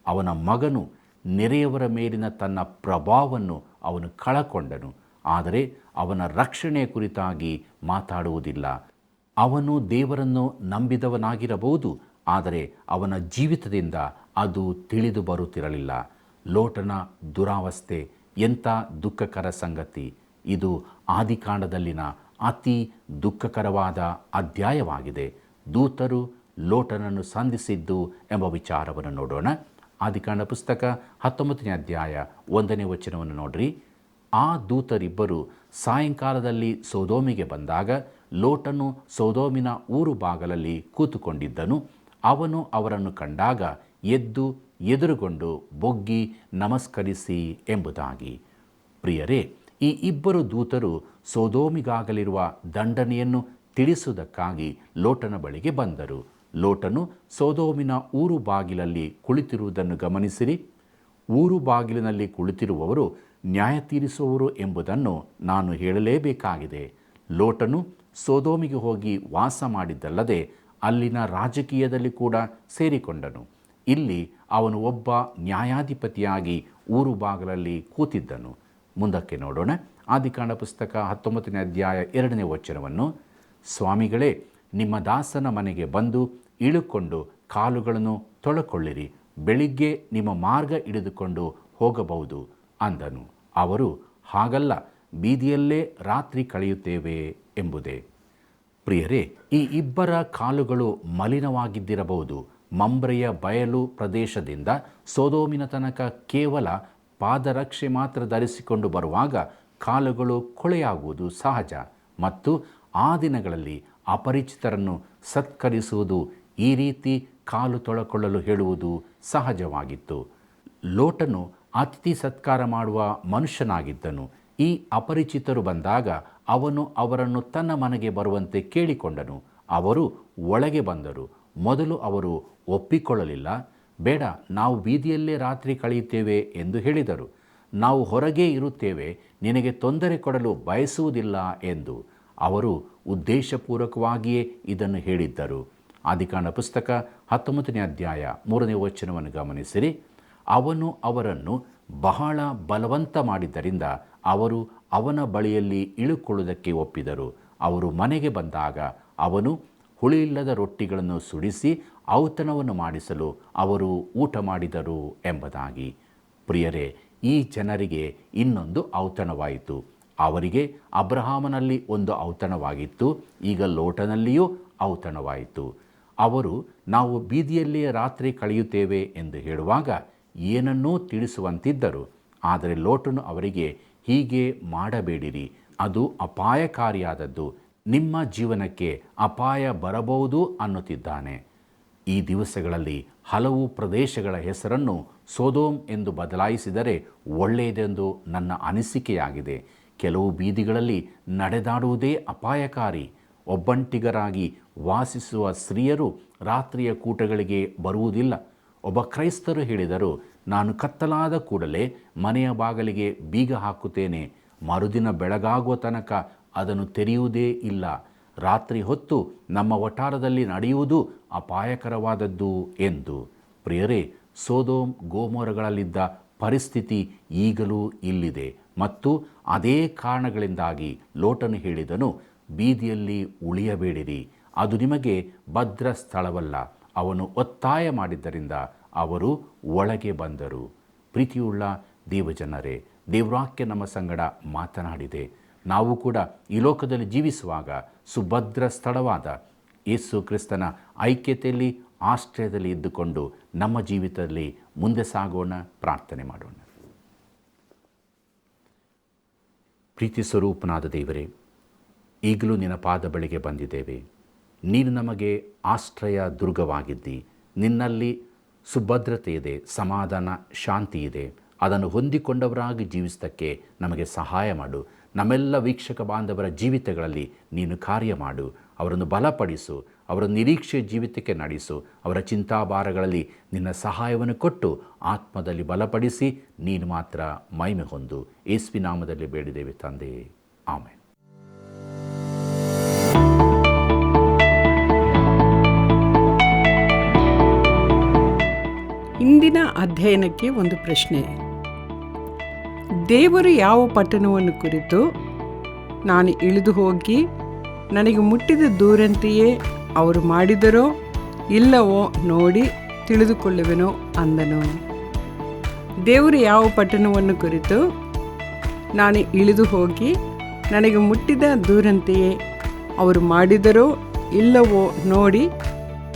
ಅವನ ಮಗನು ನೆರೆಯವರ ಮೇಲಿನ ತನ್ನ ಪ್ರಭಾವವನ್ನು ಅವನು ಕಳಕೊಂಡನು, ಆದರೆ ಅವನ ರಕ್ಷಣೆಯ ಕುರಿತಾಗಿ ಮಾತಾಡುವುದಿಲ್ಲ. ಅವನು ದೇವರನ್ನು ನಂಬಿದವನಾಗಿರಬಹುದು, ಆದರೆ ಅವನ ಜೀವಿತದಿಂದ ಅದು ತಿಳಿದು ಬರುತ್ತಿರಲಿಲ್ಲ. ಲೋಟನ ದುರಾವಸ್ಥೆ ಎಂಥ ದುಃಖಕರ ಸಂಗತಿ! ಇದು ಆದಿಕಾಂಡದಲ್ಲಿನ ಅತಿ ದುಃಖಕರವಾದ ಅಧ್ಯಾಯವಾಗಿದೆ. ದೂತರು ಲೋಟನನ್ನು ಸಂಧಿಸಿದ್ದು ಎಂಬ ವಿಚಾರವನ್ನು ನೋಡೋಣ. ಆದಿಕಾಂಡ ಪುಸ್ತಕ 19ನೇ ಅಧ್ಯಾಯ 1ನೇ ವಚನವನ್ನು ನೋಡ್ರಿ. ಆ ದೂತರಿಬ್ಬರು ಸಾಯಂಕಾಲದಲ್ಲಿ ಸೊದೋಮಿಗೆ ಬಂದಾಗ ಲೋಟನು ಸೊದೋಮಿನ ಊರು ಬಾಗಲಲ್ಲಿ ಕೂತುಕೊಂಡಿದ್ದನು. ಅವನು ಅವರನ್ನು ಕಂಡಾಗ ಎದ್ದು ಎದುರುಗೊಂಡು ಬೊಗ್ಗಿ ನಮಸ್ಕರಿಸಿ ಎಂಬುದಾಗಿ. ಪ್ರಿಯರೇ, ಈ ಇಬ್ಬರು ದೂತರು ಸೊದೋಮಿಗಾಗಲಿರುವ ದಂಡನೆಯನ್ನು ತಿಳಿಸುವುದಕ್ಕಾಗಿ ಲೋಟನ ಬಳಿಗೆ ಬಂದರು. ಲೋಟನು ಸೊದೋಮಿನ ಊರು ಬಾಗಿಲಲ್ಲಿ ಕುಳಿತಿರುವುದನ್ನು ಗಮನಿಸಿರಿ. ಊರು ಬಾಗಿಲಿನಲ್ಲಿ ಕುಳಿತಿರುವವರು ನ್ಯಾಯ ತೀರಿಸುವವರು ಎಂಬುದನ್ನು ನಾನು ಹೇಳಲೇಬೇಕಾಗಿದೆ. ಲೋಟನು ಸೊದೋಮಿಗೆ ಹೋಗಿ ವಾಸ ಮಾಡಿದ್ದಲ್ಲದೆ ಅಲ್ಲಿನ ರಾಜಕೀಯದಲ್ಲಿ ಕೂಡ ಸೇರಿಕೊಂಡನು. ಇಲ್ಲಿ ಅವನು ಒಬ್ಬ ನ್ಯಾಯಾಧಿಪತಿಯಾಗಿ ಊರು ಬಾಗಿಲಲ್ಲಿ ಕೂತಿದ್ದನು. ಮುಂದಕ್ಕೆ ನೋಡೋಣ. ಆದಿಕಾಂಡ ಪುಸ್ತಕ 19ನೇ ಅಧ್ಯಾಯ 2ನೇ ವಚನವನ್ನು: ಸ್ವಾಮಿಗಳೇ, ನಿಮ್ಮ ದಾಸನ ಮನೆಗೆ ಬಂದು ಇಳುಕೊಂಡು ಕಾಲುಗಳನ್ನು ತೊಳಕೊಳ್ಳಿರಿ. ಬೆಳಿಗ್ಗೆ ನಿಮ್ಮ ಮಾರ್ಗ ಹಿಡಿದುಕೊಂಡು ಹೋಗಬಹುದು ಅಂದನು. ಅವರು, ಹಾಗಲ್ಲ, ಬೀದಿಯಲ್ಲೇ ರಾತ್ರಿ ಕಳೆಯುತ್ತೇವೆ ಎಂಬುದೇ. ಪ್ರಿಯರೇ, ಈ ಇಬ್ಬರ ಕಾಲುಗಳು ಮಲಿನವಾಗಿದ್ದಿರಬಹುದು. ಮಮ್ರೆಯ ಬಯಲು ಪ್ರದೇಶದಿಂದ ಸೊದೋಮಿನ ತನಕ ಕೇವಲ ಪಾದರಕ್ಷೆ ಮಾತ್ರ ಧರಿಸಿಕೊಂಡು ಬರುವಾಗ ಕಾಲುಗಳು ಕೊಳೆಯಾಗುವುದು ಸಹಜ. ಮತ್ತು ಆ ದಿನಗಳಲ್ಲಿ ಅಪರಿಚಿತರನ್ನು ಸತ್ಕರಿಸುವುದು, ಈ ರೀತಿ ಕಾಲು ತೊಳಕೊಳ್ಳಲು ಹೇಳುವುದು ಸಹಜವಾಗಿತ್ತು. ಲೋಟನು ಅತಿಥಿ ಸತ್ಕಾರ ಮಾಡುವ ಮನುಷ್ಯನಾಗಿದ್ದನು. ಈ ಅಪರಿಚಿತರು ಬಂದಾಗ ಅವನು ಅವರನ್ನು ತನ್ನ ಮನೆಗೆ ಬರುವಂತೆ ಕೇಳಿಕೊಂಡನು. ಅವರು ಒಳಗೆ ಬಂದರು. ಮೊದಲು ಅವರು ಒಪ್ಪಿಕೊಳ್ಳಲಿಲ್ಲ. ಬೇಡ, ನಾವು ಬೀದಿಯಲ್ಲೇ ರಾತ್ರಿ ಕಳೆಯುತ್ತೇವೆ ಎಂದು ಹೇಳಿದರು. ನಾವು ಹೊರಗೇ ಇರುತ್ತೇವೆ, ನಿನಗೆ ತೊಂದರೆ ಕೊಡಲು ಬಯಸುವುದಿಲ್ಲ ಎಂದು. ಅವರು ಉದ್ದೇಶಪೂರ್ವಕವಾಗಿಯೇ ಇದನ್ನು ಹೇಳಿದ್ದರು. ಆದಿಕಾಂಡ ಪುಸ್ತಕ 19ನೇ ಅಧ್ಯಾಯ 3ನೇ ವಚನವನ್ನು ಗಮನಿಸಿರಿ. ಅವನು ಅವರನ್ನು ಬಹಳ ಬಲವಂತ ಮಾಡಿದ್ದರಿಂದ ಅವರು ಅವನ ಬಳಿಯಲ್ಲಿ ಇಳುಕೊಳ್ಳುವುದಕ್ಕೆ ಒಪ್ಪಿದರು. ಅವರು ಮನೆಗೆ ಬಂದಾಗ ಅವನು ಹುಳಿಯಿಲ್ಲದ ರೊಟ್ಟಿಗಳನ್ನು ಸುಡಿಸಿ ಔತಣವನ್ನು ಮಾಡಿಸಲು ಅವರು ಊಟ ಮಾಡಿದರು ಎಂಬುದಾಗಿ. ಪ್ರಿಯರೇ, ಈ ಜನರಿಗೆ ಇನ್ನೊಂದು ಔತಣವಾಯಿತು. ಅವರಿಗೆ ಅಬ್ರಹಾಮನಲ್ಲಿ ಒಂದು ಔತಣವಾಗಿತ್ತು, ಈಗ ಲೋಟನಲ್ಲಿಯೂ ಔತಣವಾಯಿತು. ಅವರು ನಾವು ಬೀದಿಯಲ್ಲಿಯೇ ರಾತ್ರಿ ಕಳೆಯುತ್ತೇವೆ ಎಂದು ಹೇಳುವಾಗ ಏನನ್ನೂ ತಿಳಿಸುವಂತಿದ್ದರು. ಆದರೆ ಲೋಟನು ಅವರಿಗೆ, ಹೀಗೆ ಮಾಡಬೇಡಿರಿ, ಅದು ಅಪಾಯಕಾರಿಯಾದದ್ದು, ನಿಮ್ಮ ಜೀವನಕ್ಕೆ ಅಪಾಯ ಬರಬಹುದು ಅನ್ನುತ್ತಿದ್ದಾನೆ. ಈ ದಿವಸಗಳಲ್ಲಿ ಹಲವು ಪ್ರದೇಶಗಳ ಹೆಸರನ್ನು ಸೊದೋಮ್ ಎಂದು ಬದಲಾಯಿಸಿದರೆ ಒಳ್ಳೆಯದೆಂದು ನನ್ನ ಅನಿಸಿಕೆಯಾಗಿದೆ. ಕೆಲವು ಬೀದಿಗಳಲ್ಲಿ ನಡೆದಾಡುವುದೇ ಅಪಾಯಕಾರಿ. ಒಬ್ಬಂಟಿಗರಾಗಿ ವಾಸಿಸುವ ಸ್ತ್ರೀಯರು ರಾತ್ರಿಯ ಕೂಟಗಳಿಗೆ ಬರುವುದಿಲ್ಲ. ಒಬ್ಬ ಕ್ರೈಸ್ತರು ಹೇಳಿದರು, ನಾನು ಕತ್ತಲಾದ ಕೂಡಲೇ ಮನೆಯ ಬಾಗಿಲಿಗೆ ಬೀಗ ಹಾಕುತ್ತೇನೆ, ಮರುದಿನ ಬೆಳಗಾಗುವ ತನಕ ಅದನ್ನು ತೆರೆಯುವುದೇ ಇಲ್ಲ. ರಾತ್ರಿ ಹೊತ್ತು ನಮ್ಮ ವಠಾರದಲ್ಲಿ ನಡೆಯುವುದು ಅಪಾಯಕರವಾದದ್ದು ಎಂದು. ಪ್ರಿಯರೇ, ಸೊದೋಮ್ ಗೋಮೋರಗಳಲ್ಲಿದ್ದ ಪರಿಸ್ಥಿತಿ ಈಗಲೂ ಇಲ್ಲಿದೆ ಮತ್ತು ಅದೇ ಕಾರಣಗಳಿಂದಾಗಿ ಲೋಟನು ಹೇಳಿದನು, ಬೀದಿಯಲ್ಲಿ ಉಳಿಯಬೇಡಿರಿ, ಅದು ನಿಮಗೆ ಭದ್ರ ಸ್ಥಳವಲ್ಲ. ಅವನು ಒತ್ತಾಯ ಮಾಡಿದ್ದರಿಂದ ಅವರು ಒಳಗೆ ಬಂದರು. ಪ್ರೀತಿಯುಳ್ಳ ದೇವಜನರೇ, ದೇವವಾಕ್ಯ ನಮ್ಮ ಸಂಗಡ ಮಾತನಾಡಿದೆ. ನಾವು ಕೂಡ ಈ ಲೋಕದಲ್ಲಿ ಜೀವಿಸುವಾಗ ಸುಭದ್ರ ಸ್ಥಳವಾದ ಯೇಸು ಕ್ರಿಸ್ತನ ಐಕ್ಯತೆಯಲ್ಲಿ, ಆಶ್ರಯದಲ್ಲಿ ಇದ್ದುಕೊಂಡು ನಮ್ಮ ಜೀವಿತದಲ್ಲಿ ಮುಂದೆ ಸಾಗೋಣ. ಪ್ರಾರ್ಥನೆ ಮಾಡೋಣ. ಪ್ರೀತಿ ಸ್ವರೂಪನಾದ ದೇವರೇ, ಈಗಲೂ ನಿನ್ನ ಪಾದ ಬಳಿಗೆ ಬಂದಿದ್ದೇವೆ. ನೀನು ನಮಗೆ ಆಶ್ರಯ ದುರ್ಗವಾಗಿದ್ದಿ. ನಿನ್ನಲ್ಲಿ ಸುಭದ್ರತೆ ಇದೆ, ಸಮಾಧಾನ, ಶಾಂತಿ ಇದೆ. ಅದನ್ನು ಹೊಂದಿಕೊಂಡವರಾಗಿ ಜೀವಿಸೋದಕ್ಕೆ ನಮಗೆ ಸಹಾಯ ಮಾಡು. ನಮ್ಮೆಲ್ಲ ವೀಕ್ಷಕ ಬಾಂಧವರ ಜೀವಿತಗಳಲ್ಲಿ ನೀನು ಕಾರ್ಯ ಮಾಡು. ಅವರನ್ನು ಬಲಪಡಿಸು, ಅವರ ನಿರೀಕ್ಷೆ ಜೀವಿತಕ್ಕೆ ನಡೆಸು. ಅವರ ಚಿಂತಾಭಾರಗಳಲ್ಲಿ ನಿನ್ನ ಸಹಾಯವನ್ನು ಕೊಟ್ಟು ಆತ್ಮದಲ್ಲಿ ಬಲಪಡಿಸಿ ನೀನು ಮಾತ್ರ ಮಹಿಮೆ ಹೊಂದು. ಯೇಸುವಿನ ನಾಮದಲ್ಲಿ ಬೇಡಿದ್ದೇವೆ ತಂದೆ, ಆಮೆನ್. ಇಂದಿನ ಅಧ್ಯಯನಕ್ಕೆ ಒಂದು ಪ್ರಶ್ನೆ. ದೇವರು ಯಾವ ಪಟ್ಟಣವನ್ನು ಕುರಿತು ನಾನು ಇಳಿದು ಹೋಗಿ ನನಗೆ ಮುಟ್ಟಿದ ದೂರಂತೆಯೇ ಅವರು ಮಾಡಿದರೋ ಇಲ್ಲವೋ ನೋಡಿ ತಿಳಿದುಕೊಳ್ಳುವೆನೋ ಅಂದನು? ದೇವರು ಯಾವ ಪಟ್ಟಣವನ್ನು ಕುರಿತು ನಾನು ಇಳಿದು ಹೋಗಿ ನನಗೆ ಮುಟ್ಟಿದ ದೂರಂತೆಯೇ ಅವರು ಮಾಡಿದರೋ ಇಲ್ಲವೋ ನೋಡಿ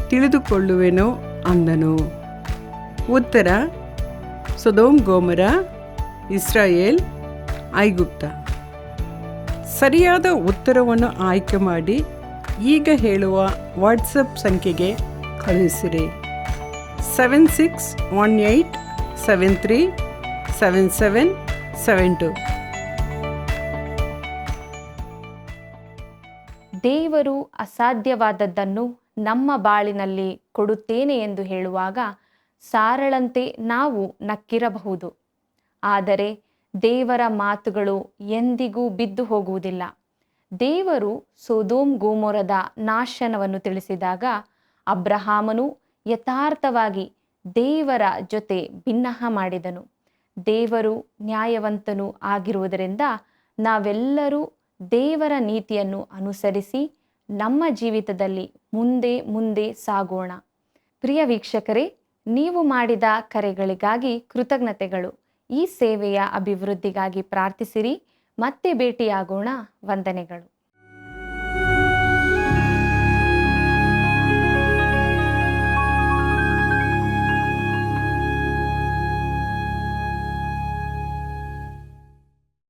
ತಿಳಿದುಕೊಳ್ಳುವೆನೋ ಅಂದನು? ಉತ್ತರ: ಸೊದೋಮ್ ಗೋಮರ, ಇಸ್ರಾಯೇಲ್, ಐಗುಪ್ತ. ಸರಿಯಾದ ಉತ್ತರವನ್ನು ಆಯ್ಕೆ ಮಾಡಿ ಈಗ ಹೇಳುವ ವಾಟ್ಸಪ್ ಸಂಖ್ಯೆಗೆ ಕಳುಹಿಸಿರಿ. 7618737772. ದೇವರು ಅಸಾಧ್ಯವಾದದ್ದನ್ನು ನಮ್ಮ ಬಾಳಿನಲ್ಲಿ ಕೊಡುತ್ತೇನೆ ಎಂದು ಹೇಳುವಾಗ ಸಾರಳಂತೆ ನಾವು ನಕ್ಕಿರಬಹುದು. ಆದರೆ ದೇವರ ಮಾತುಗಳು ಎಂದಿಗೂ ಬಿದ್ದು ಹೋಗುವುದಿಲ್ಲ. ದೇವರು ಸೊದೋಮ್ ಗೋಮೋರದ ನಾಶನವನ್ನು ತಿಳಿಸಿದಾಗ ಅಬ್ರಹಾಮನು ಯಥಾರ್ಥವಾಗಿ ದೇವರ ಜೊತೆ ಭಿನ್ನಹ ಮಾಡಿದನು. ದೇವರು ನ್ಯಾಯವಂತನೂ ಆಗಿರುವುದರಿಂದ ನಾವೆಲ್ಲರೂ ದೇವರ ನೀತಿಯನ್ನು ಅನುಸರಿಸಿ ನಮ್ಮ ಜೀವಿತದಲ್ಲಿ ಮುಂದೆ ಮುಂದೆ ಸಾಗೋಣ. ಪ್ರಿಯ ವೀಕ್ಷಕರೇ, ನೀವು ಮಾಡಿದ ಕರೆಗಳಿಗಾಗಿ ಕೃತಜ್ಞತೆಗಳು. ಈ ಸೇವೆಯ ಅಭಿವೃದ್ಧಿಗಾಗಿ ಪ್ರಾರ್ಥಿಸಿರಿ. ಮತ್ತೆ ಭೇಟಿಯಾಗೋಣ. ವಂದನೆಗಳು.